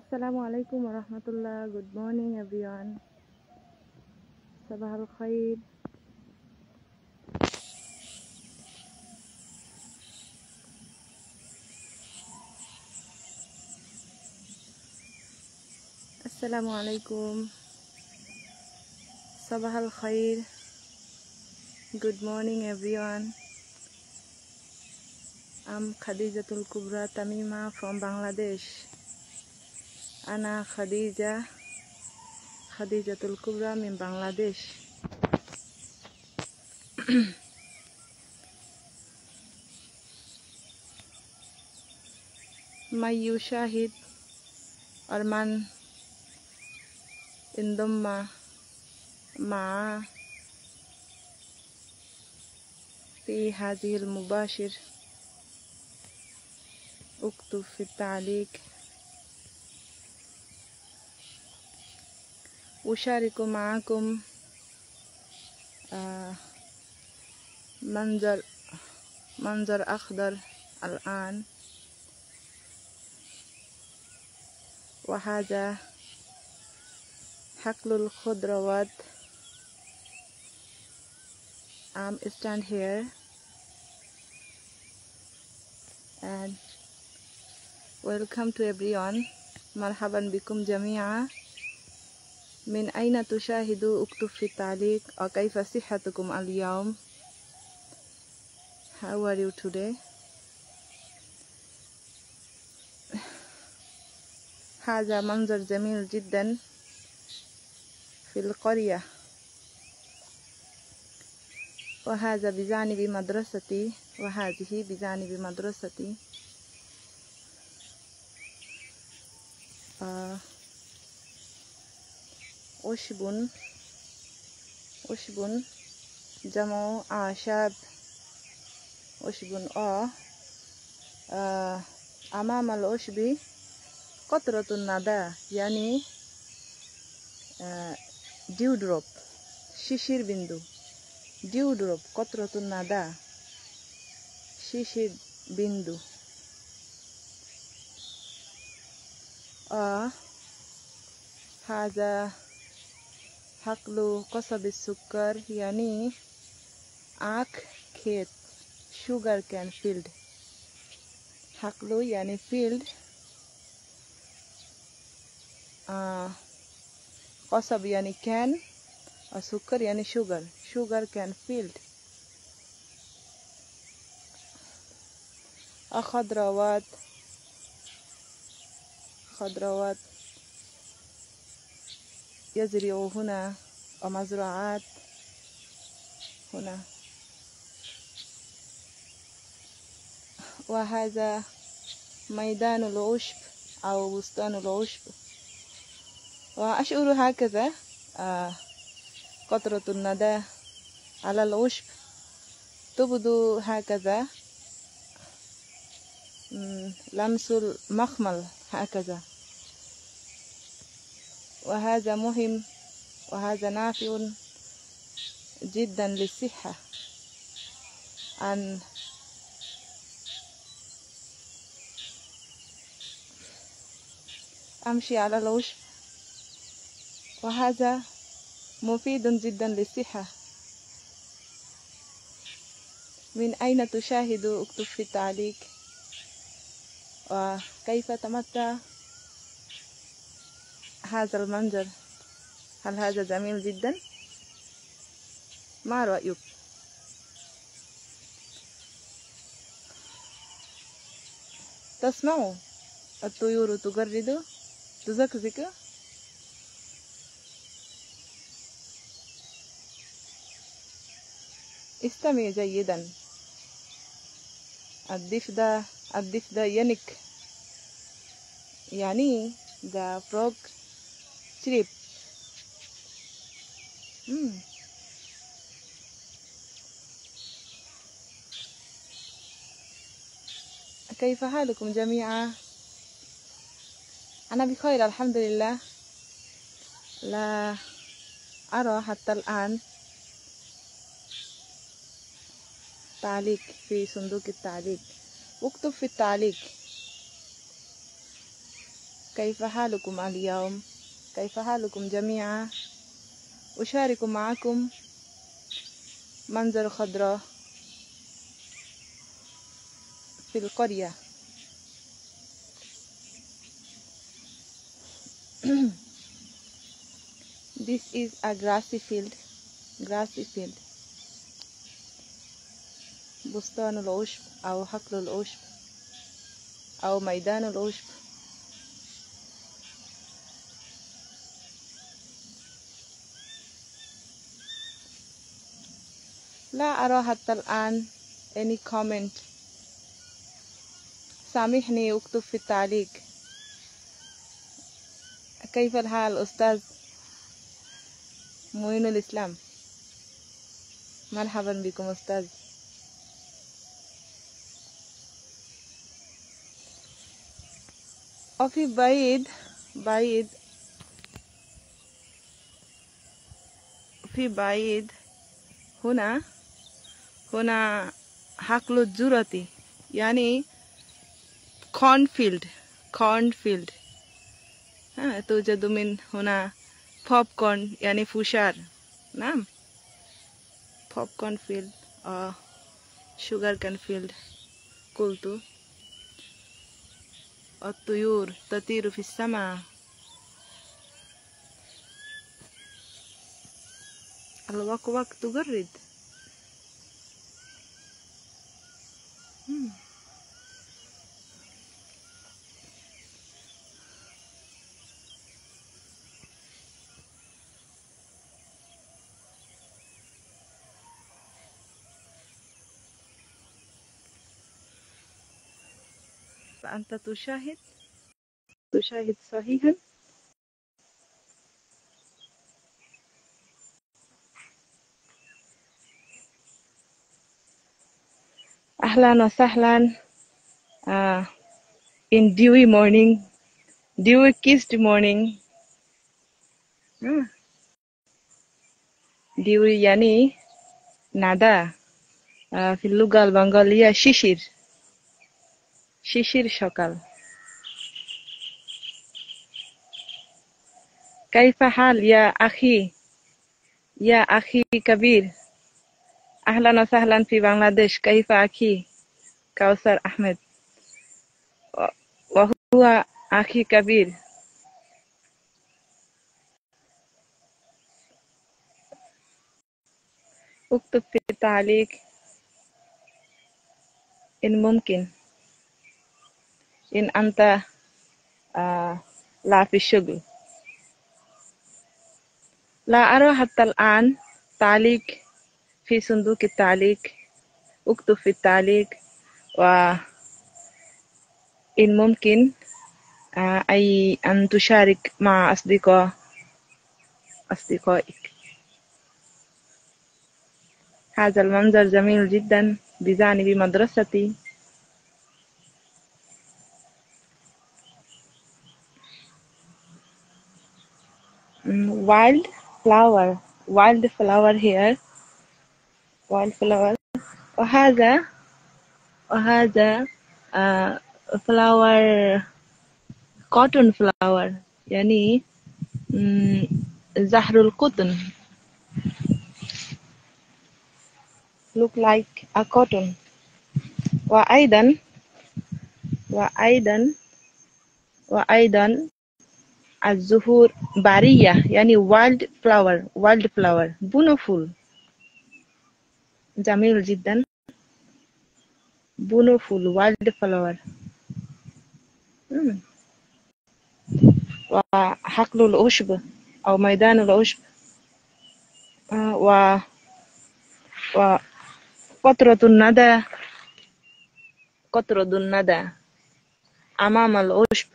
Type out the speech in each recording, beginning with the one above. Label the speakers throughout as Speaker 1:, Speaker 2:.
Speaker 1: Assalamualaikum warahmatullah. Good morning everyone. Sabah al khair. Assalamualaikum. Sabah al khair. Good morning everyone. I'm Khadijatul Kubra Tamima from Bangladesh. Ana Khadijatul Kubra min Bangladesh. ما يشاهد और من انضم مع في هذه المباشر اكتب في التعليق. أشارك معكم منظر أخضر الآن، وهذا حقل الخضروات. I'm stand here and welcome to everyone. مرحبا بكم جميعا. من أين تشاهدوا؟ اكتب في التعليق. وكيف صحتكم اليوم؟ How are you today? هذا منظر جميل جدا في القرية، وهذا بجانب مدرستي، وهذه بجانب مدرستي. عشب جمع أعشاب. عشب أمام العشب قطرة الندى، يعني dewdrop، শিশির বিন্দু। dewdrop قطرة الندى، শিশির বিন্দু। هذا حقل قصب السكر، يعني आँख खेत sugar cane field. حقل يعني field، قصب يعني can، السكر يعني sugar cane field. خضروات يزرع هنا، ومزروعات هنا. وهذا ميدان العشب أو بستان العشب. وأشعر هكذا قطرة الندى على العشب تبدو هكذا، لمس المخمل هكذا. وهذا مهم، وهذا نافع جدا للصحة. أن أمشي على العشب، وهذا مفيد جدا للصحة. من أين تشاهد؟ اكتب في التعليق. وكيف تمتع هذا المنظر؟ هل هذا جميل جدا؟ ما رأيك؟ تسمعوا الطيور تغرد تزكزك. استمع جيدا. الضفدع ينك، يعني the frog chirp. كيف حالكم جميعا؟ أنا بخير الحمد لله. لا أرى حتى الآن تعليق في صندوق التعليق. اكتب في التعليق كيف حالكم اليوم؟ كيف حالكم جميعا؟ أشارك معكم منظر خضراء في القرية. This is a grassy field. بستان العشب أو حقل العشب أو ميدان العشب. لا أرى حتى الآن any comment. سامحني، اكتب في التعليق. كيف الحال أستاذ معين الإسلام؟ مرحبا بكم أستاذ. وفي بعيد هنا حقل الذرة، يعني corn field. توجد من هنا popcorn يعني فشار. نعم، popcorn field sugar cane field. قلت الطيور تطير في السماء. الوكوك تجرد. فأنت تشاهد صحيحا. أهلا وسهلا in dewy morning, dewy kissed morning. dewy يعني ندى في اللغة البنغالية শিশির সকাল. كيف حال يا أخي كبير؟ أهلا وسهلا في بنغلاديش. كيف أخي كوثر أحمد؟ وهو أخي كبير. اكتب في التعليق إن ممكن، إن أنت لا في الشغل. لا أرى حتى الآن تعليق في صندوق التعليق. اكتب في التعليق وإن ممكن أي أن تشارك مع أصدقائك. هذا المنظر جميل جدا بجانب مدرستي. wild flower here. وهذا flower cotton flower، يعني زهر القطن. look like a cotton. وأيضا الزهور بارية، يعني wild flower بونوفول. جميل جدا. بونوفول wild flower. وحقل العشب أو ميدان العشب. وقطرة الندى أمام العشب.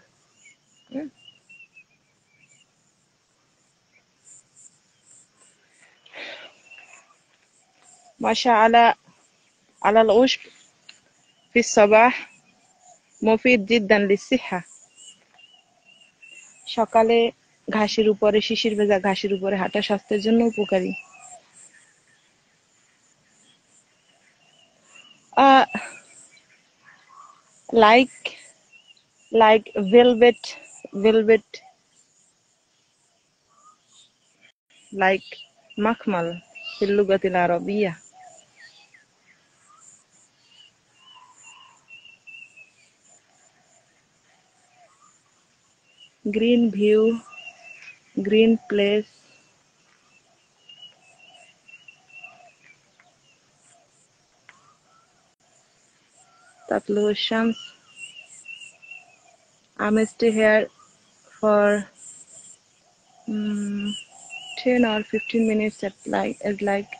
Speaker 1: مشى على العشب في الصباح مفيد جدا للصحة. সকালে ঘাসের উপরে, শিশির ভেজা ঘাসের উপরে হাঁটা স্বাস্থ্যের জন্য উপকারী। like velvet velvet like مخمل في اللغة العربية. Green view, green place. تطلع الشمس. I'm stay here for 10 or 15 minutes at like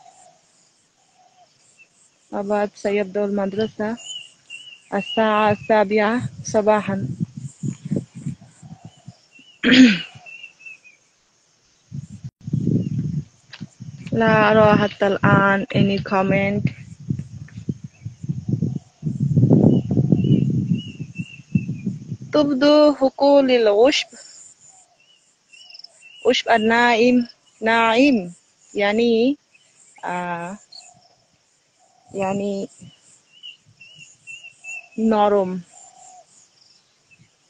Speaker 1: أبعد سيبدأ المدرسة الساعة 7 صباحا. لا أرى حتى الآن any comment. تبدو حقول العشب عشب النائم ناعم يعني يعني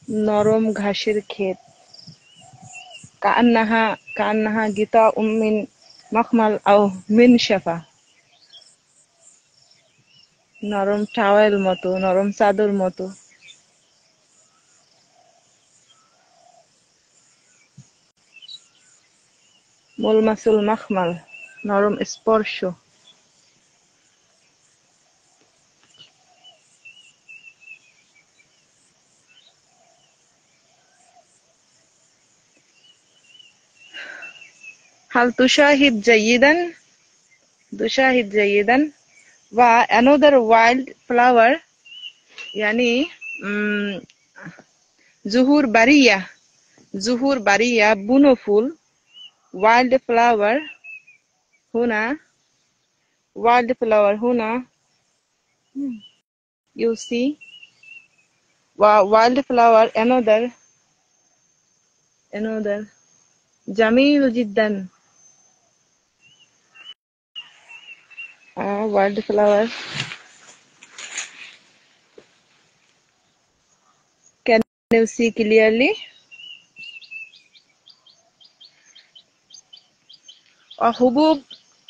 Speaker 1: نرم ঘাসের ক্ষেত كأنها غطاء من مخمل أو منشفة নরম টাওয়েল মতো নরম চাদর মতো মুলমাসুল মাখমাল নরম স্পর্শ هل تشاهد جيدا و another wild flower يعني زهور برية بونو ফুল wild flower هنا you see wild flower another جميل جدا wild flower. Can you see clearly?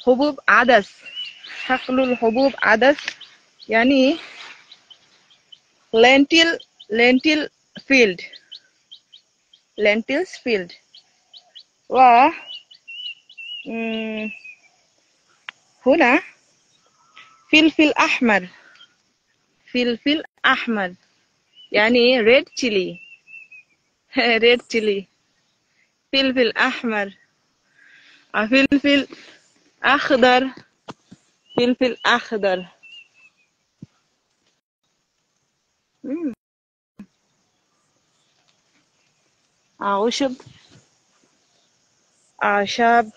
Speaker 1: حبوب عدس حقل الحبوب عدس يعني lentil lentils field و هنا فلفل أحمر يعني red chili فلفل أحمر فلفل أخضر أعشاب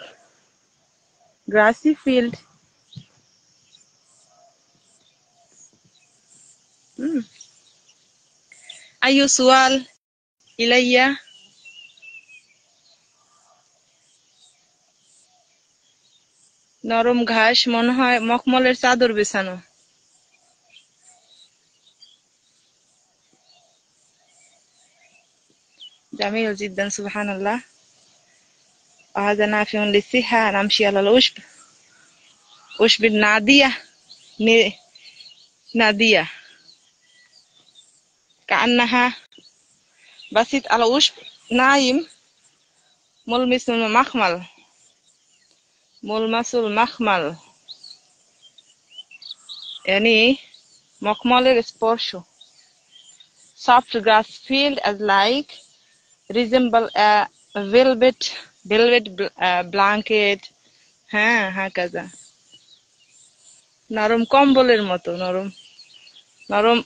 Speaker 1: grassy field. أي سؤال إلي؟ নরম ঘাস মনে হয় মখমলের চাদর বিছানো جميل جدا سبحان الله وهذا نافع للصحة نمشي على عشب نادية كأنها بسيط على عشب نايم ملمس المخمل يعني مخمل স্পর্শ soft grass field as like resemble a velvet blanket هكذا নরম কম্বলের মতো নরম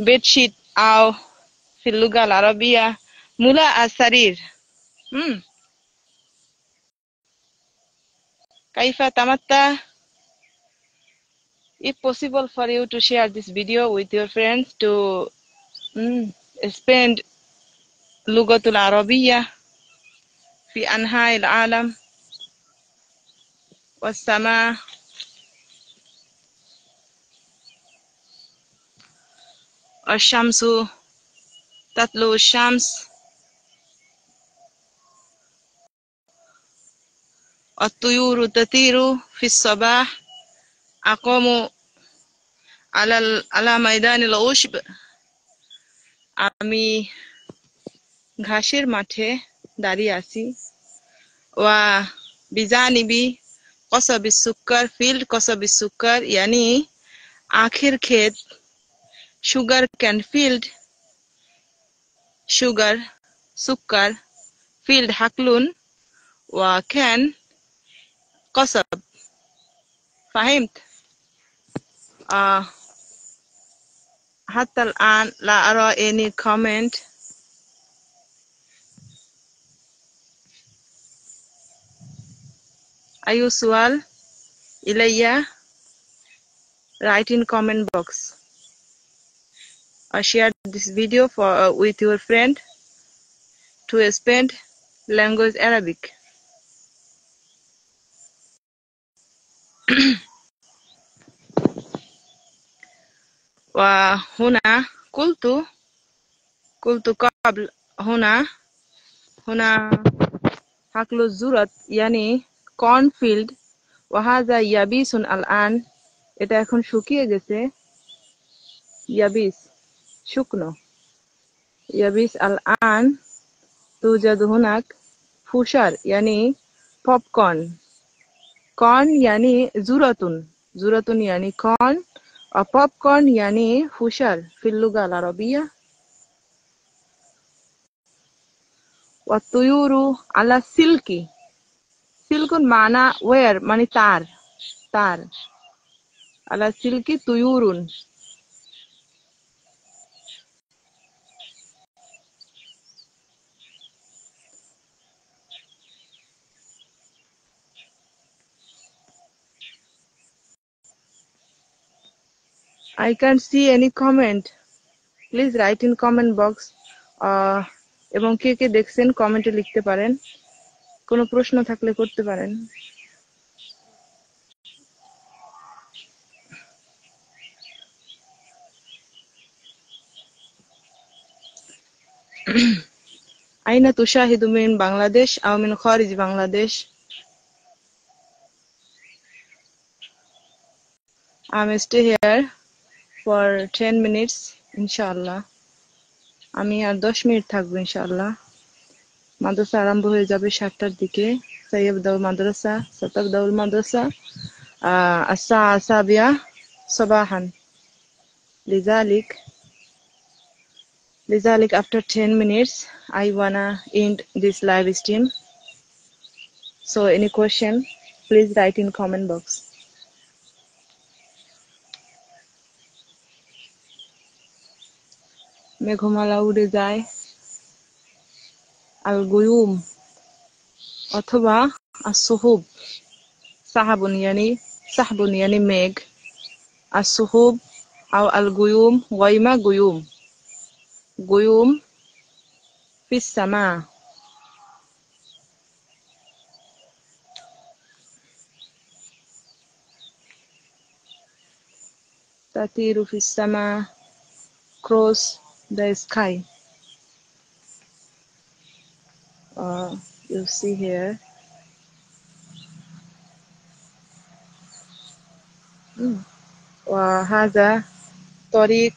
Speaker 1: bedsheet أو في اللغة العربية ملا السرير. كيف تمتع? If possible for you to share this video with your friends to spend اللغة العربية في أنحاء العالم والسماء الشمس تطلع الشمس الطيور تطير في الصباح أقوم على ميدان العشب আমি ঘাসের মাঠে দাঁড়িয়ে আছি ওয়া বিজানিবি قصب السكر فيلد قصب السكر يعني आखिर खेत sugar can field sugar سكر field حقلون وكان قصب فهمت حتى الآن لا أرى any comment أي سؤال إلي write in comment box or share this video with your friend to spend language Arabic وهنا قلت قبل هنا حقل الذرة يعني cornfield وهذا يابس الآن এটা এখন শুকিয়ে গেছে ইয়াবিস শুকনো يابس الآن توجد هناك فشار يعني popcorn corn يعني ذرة يعني corn وبوبكورن يعني فشار في اللغة العربية والطيور على السلك سلك معنى wire মানে তার على السلك طيور I can't see any comment. Please write in comment box. এবং কে কে দেখছেন কমেন্টে লিখতে পারেন কোনো প্রশ্ন থাকলে করতে পারেন أين تشاهد من بنغلاديش أو من خارج بنغلاديش I'm stay here for 10 minutes ইনশাআল্লাহ আমি আর 10 মিনিট থাকবো ইনশাআল্লাহ মাদ্রাসা আরম্ভ হয়ে যাবে 7টার দিকে ستبدأ المدرسة الساعة 7 صباحا لذلك after 10 minutes I wanna end this live stream so any question please write in comment box মেঘমালা উড়ে যায় আল গুয়ুম অথবা আসহুব সাহবুন yani মেঘ আসহুব أو الغيوم غيمة غيوم في السماء تطير في السماء cross the sky you see here وهذا طريق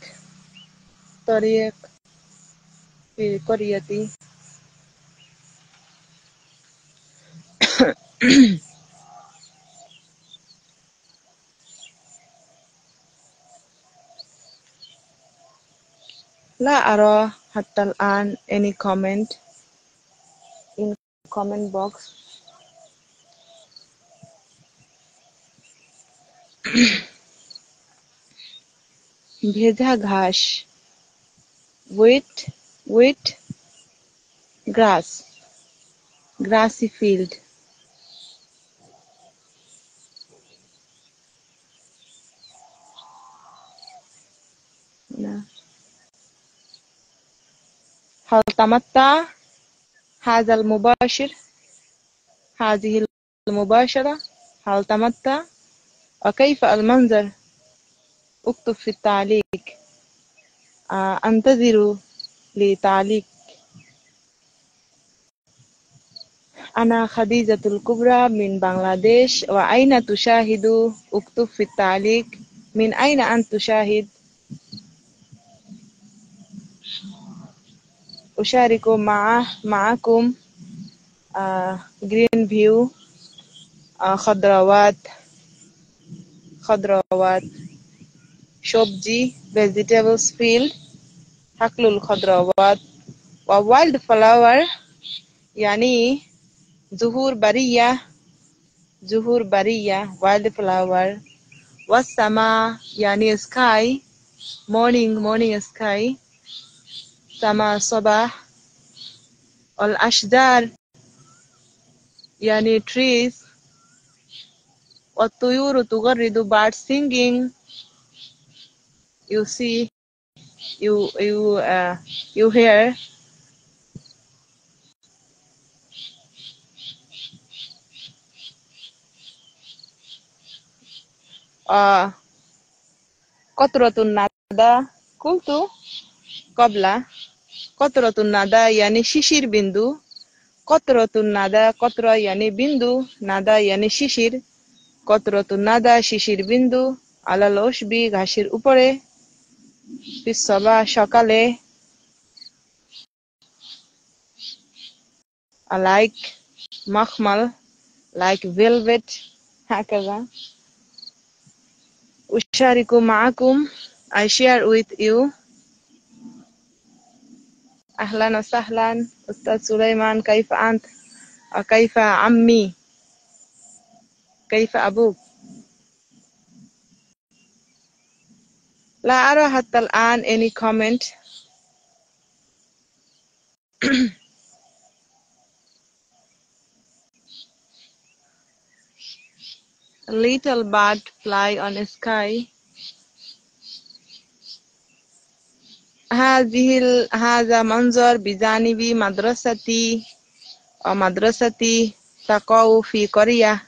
Speaker 1: في قريتي لا أرى حتى الآن any comment in comment box ভেজা ঘাস wet grassy field هل تمتع هذه المباشرة هل تمتع وكيف المنظر اكتب في التعليق أنتظر لتعليق أنا خديجة الكبرى من بنغلاديش. وأين تشاهد؟ اكتب في التعليق من أين أنت تشاهد. أشارك معكم green view، خضروات شوبجي vegetables field، حقل الخضروات. وwild flower يعني زهور برية wild flower. والسماء يعني sky morning sky، سماء صباح. والأشجار يعني trees. والطيور تغرد birds singing. You see, you hear. قطرة الندى قلت قبل. قطرة الندى يعني শিশির বিন্দু. قطرة الندى قطرة يعني বিন্দু، নাদা يعني শিশির। قطرة الندى শিশির বিন্দু على العشب ঘাসের উপরে। في الصباح সকালে। like مخمل like velvet هكذا. أشارك معكم I share with you. أهلا وسهلا أستاذ سليمان، كيف أنت؟ وكيف عمي؟ كيف أبوك؟ لا أرى حتى الآن any comment. A little bird fly on the sky. هذا منظر بجانب مدرستي، ومدرستي تقع في قرية.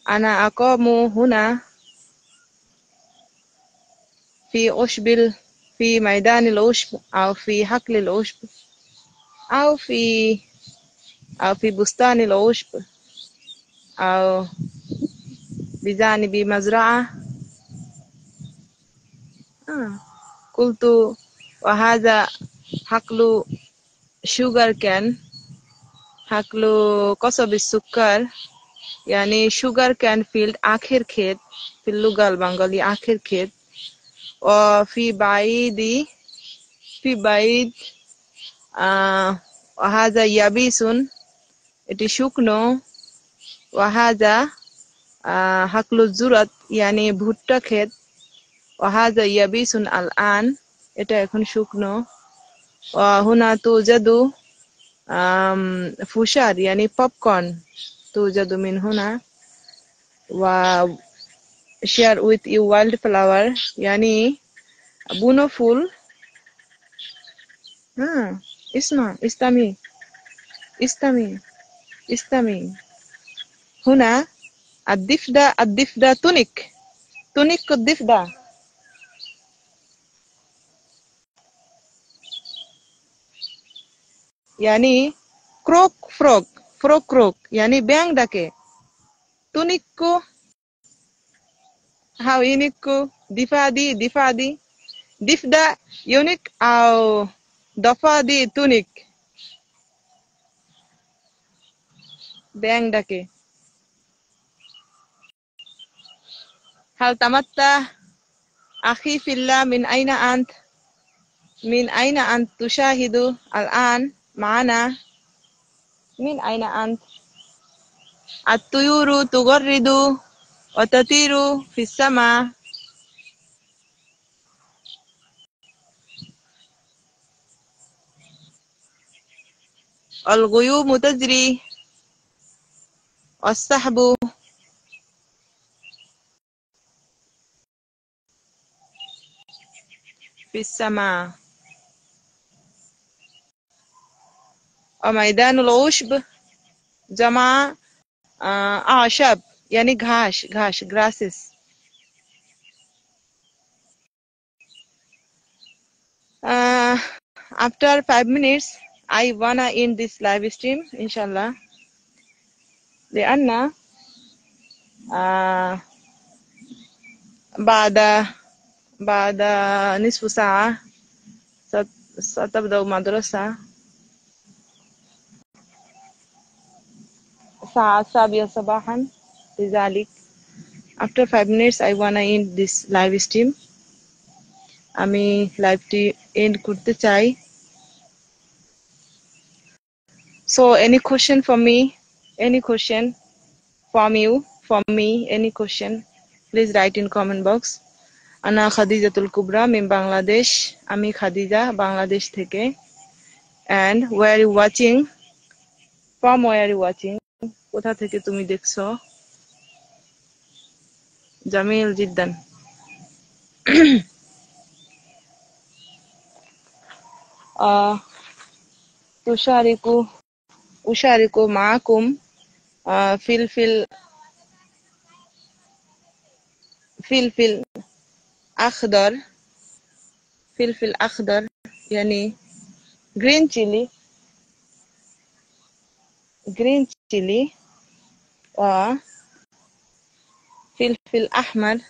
Speaker 1: أنا أقوم هنا في ميدان العشب، أو في حقل العشب، أو في بستان العشب، أو بجانب مزرعة. قلت وهذا حقل sugar cane، حقل قصب السكر يعني sugar cane field আখের ক্ষেত في اللغة البنغالية আখের ক্ষেত। وفي بعيد وهذا يابس এটি শুকনো। وهذا حقل الذرة يعني ভুট্টা ক্ষেত। وهذا يابس الآن এটা এখন শুকনো। وهنا توجد فشار يعني popcorn توجد من هنا. و share with you wildflower يعني بونو فول. اسمع استمي هنا الضفدع تونيك الضفدع. يعني فروك يعني ব্যাঙ ডাকে। تونيكو هاو يونيكو دفادي ضفدع يونيك أو ضفادع تونيك ব্যাঙ ডাকে। هل تمتع أخي في الله؟ من أين أنت تشاهد الآن معنا؟ من أين أنت؟ الطيور تغرد وتطير في السماء. الغيوم تجري والسحب في السماء. وميدان العشب جمع أعشاب يعني ঘাস grasses. After 5 minutes I wanna end this live stream inshallah لأن بعد بعد نصف ساعة ستبدأ مدرسة الساعة 7 صباحا لذلك after 5 minutes I wanna end this live stream আমি লাইভটি এন্ড করতে চাই so any question for me any question from you from me any question please write in comment box আনা খাদিজাতুল কুবরা min Bangladesh আমি খাদিজা বাংলাদেশ থেকে and where are you watching from where are you watching কোথা থেকে তুমি দেখছো Jamil জিদ্দান أشارك معكم فلفل أخضر فلفل أخضر يعني green chili وفلفل أحمر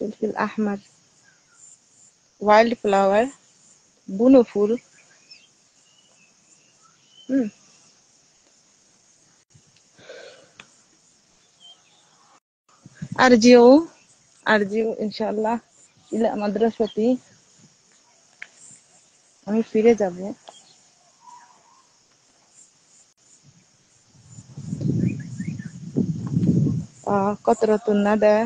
Speaker 1: فلفل أحمر wild flower বুনো ফুল أرجو إن شاء الله إلى مدرستي আমি ফিরে যাব قطرة الندى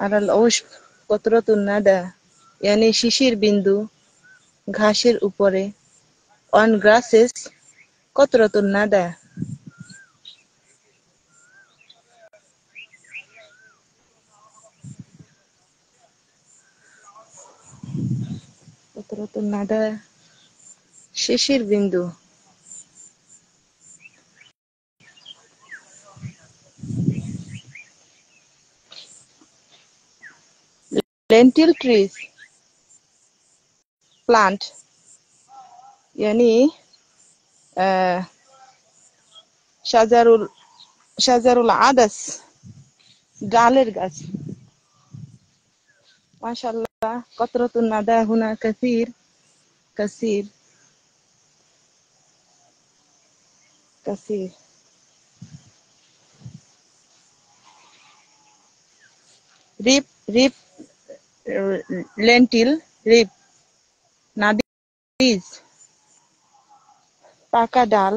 Speaker 1: على العشب قطرة الندى يعني শিশির বিন্দু ঘাসের উপরে on grasses قطرة الندى قطرة الندى শিশির বিন্দু lentil trees plant يعني شجر العدس ডালের গাছ ما شاء الله قطرة الندى هنا كثير rib lentil rib নাদিজ পাকা ডাল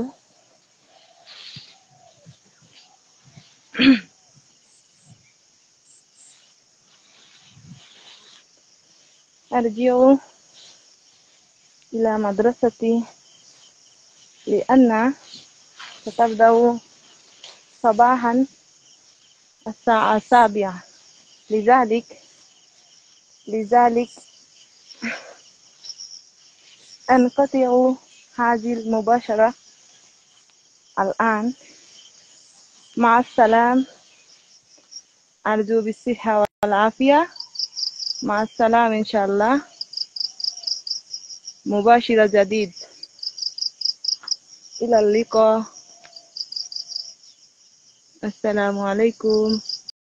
Speaker 1: أرجع إلى مدرستي لأن ستبدأ صباحا الساعة 7 لذلك أنقطع هذه المباشرة الآن مع السلام أرجو بالصحة والعافية مع السلام إن شاء الله مباشرة جديد إلى اللقاء السلام عليكم